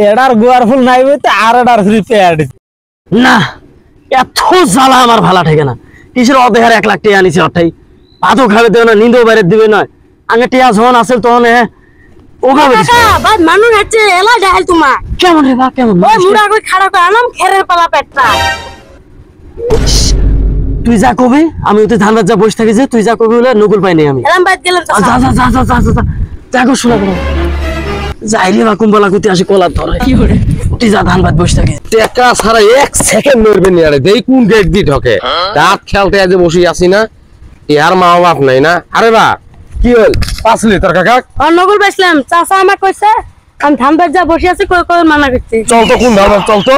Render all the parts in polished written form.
এডার গোয়ার ফুল নাই বইতে আর এডার ফ্রি প্যাড না এত জ্বালা আমার ভালো ঠেকে না কিসের অদেহার 1 লাখ টাকা আনিছে অঠাই ভাতও খাবে দেবে না নিন্দও বাইরে দিবে না আগে টিয়া যখন আসল তখন ও খাবে বাদ মানুষ হচ্ছে এলা যাই তোমার কেমন রে বা কেমন ওই মুড়া কই খাড়া করে আনাম খেরের পালা পেটটা তুই যা কবি আমি ওতে ধান যা বসে থাকি যে তুই যা কবি বলে নকুল পাইনি আমি এলাম বাইত গেলাম যা যা যা যা যা যা যা কো শোনা করো যাইলে বা কুম্বলা কুতি আসি কলার ধরে কি করে তুই যা ধান বাদ বসে থাকি টেকা সারা 1 সেকেন্ড নড়বে নি আরে দেই কোন গেট দি ঢকে রাত খেলতে আজ বসি আসি না ইয়ার মা বাপ নাই না আরে বা কি হল পাসলি তোর কাকা আর নগল বেসলাম চাচা আমাক কইছে আমি ধান বাইত যা বসে আছি কই কই মানা করতে চল তো কোন ধান চল তো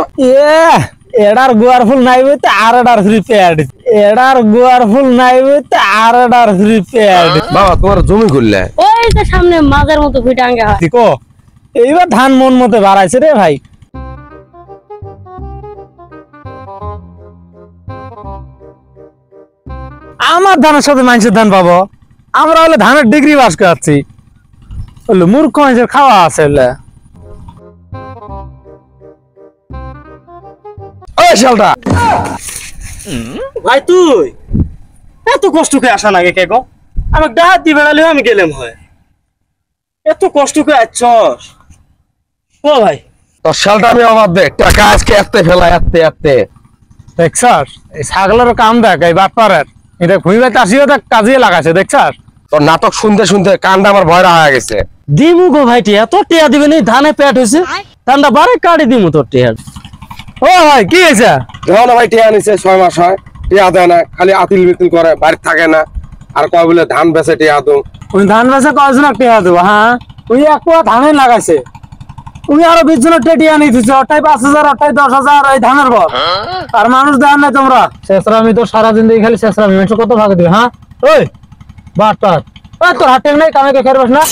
এডার গোয়ার ফুল নাই বইতে আর এডার ফ্রি প্যাড এডার গোয়ার ফুল নাই বইতে আর এডার ফ্রি প্যাড বাবা তোমার জমি খুললে ওই যে সামনে মাঝের মতো ভিটাঙ্গা হয় দেখো এইবার ধান মন মতে বাড়াইছে রে ভাই আমার ধানের সাথে মানুষের ধান পাবো আমরা হলে ধানের ডিগ্রি পাস করাচ্ছি বললো মূর্খ মানুষের খাওয়া আছে ওই শালটা ভাই তুই এত কষ্ট করে আসা নাগে কে গো আমাক ডাহাত দি বেড়ালেও আমি গেলাম হয় এত কষ্ট করে আসছস ও ভাই তোর শালটা আমি অবাদ দে টাকা আজকে এতে ফেলা এতে দেখছাস এই ছাগলের কাম দেখ এই বাটপারের এটা ঘুমিবাইতে আসিও দেখ কাজে লাগাইছে দেখছাস তোর নাটক শুনতে শুনতে কানটা আমার ভয়রা হয়ে গেছে দিমু গো ভাই টিয়া তোর টিয়া দিবে নি ধানে পেট হইছে ধানটা বারে কাটি দিমু তোর টিয়া ও ভাই কি হয়েছে যখন ভাই টিয়া নিছে 6 মাস হয় টিয়া দেয় না খালি আতিল বিতিল করে বাড়ি থাকে না আর কয় বলে ধান বেচে টিয়া দু ওই ধান বেচে কয়জন টিয়া দেবো হ্যাঁ ওই এক পোয়া ধানে লাগাইছে তুমি আরো 20 জনের টিয়া নিয়ে দিচ্ছে ওটাই 5,000 ওটাই 10,000 এই ধানের বল আর মানুষ দেন না তোমরা শেষরামি তো সারাদিন দেখি খালি শেষরামি মানুষ কত ভাগ দিবে হ্যাঁ ওই বাটপার ওই তোর হাতে নাই কামে কে খেরবাস না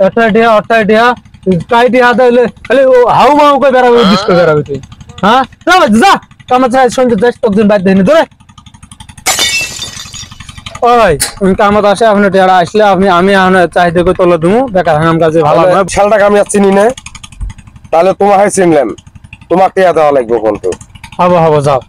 ওটাই টিয়া কাই টিয়া দিলে খালি হাউ মাউ করে বেরাবে ডিস্কো বেরাবে তুই হ্যাঁ না যা কামে চাই শুনতে 10 দিন বাদ দেনি ধরে ওই উনি কামত আসে আপনি টিয়ারা আসলে আমি চাইতে করে তোলা দিমু বেকার হাম কাজে ভালো না শালটাকে আমি আর চিনি না তাহলে তোমাকে চিনলাম তোমাকে টিয়া দেওয়া লাগবে কোনটা হবো যাও